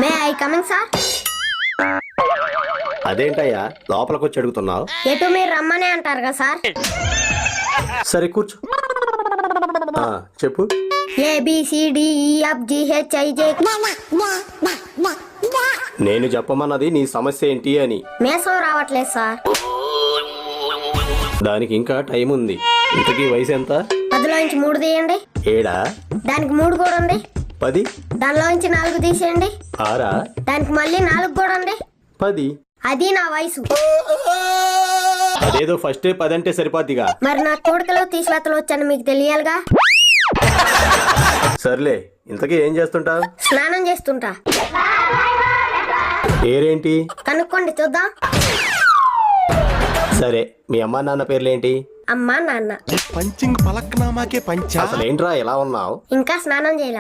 May I coming sir? అదేంటయ్యా లోపలికి వచ్చి అడుగుతున్నావు? ఎటు మీరు రమ్మనే అంటారు కదా సార్. సరే కూర్చో. చెప్పు. ABCDEFGHIJ. నేను చెప్పమన్నది నీ సమస్య ఏంటి అని. మేసం రావట్లేదు సార్. దానికి ఇంకా టైం ఉంది. ఇంతకీ వయసు ఎంత? 10లోంచి 3 తీయండి. 7? దానికి 3 కూడా ఉంది. 10? దానిలోంచి 4 తీసేయండి. 6? దానికి మళ్ళీ 4 కూడా ఉంది. 10? అది నా వయసు. అదేదో ఫస్టే 10 అంటే సరిపోద్దిగా. మరి నా కోడికలో తీసివేతలు వచ్చాను మీకు తెలియాలిగా. సర్లే, ఇంతకీ ఏం చేస్తుంటావు? స్నానం చేస్తుంటా. పేరేంటి? కనుక్కోండి చూద్దాం. సరే, మీ అమ్మా నాన్న పేర్లేంటి? అమ్మా నాన్న. పంచింగ్ పలక్నామాకే పంచా. అసలు ఏంట్రా ఎలా ఉన్నావు? ఇంకా స్నానం చేయాల.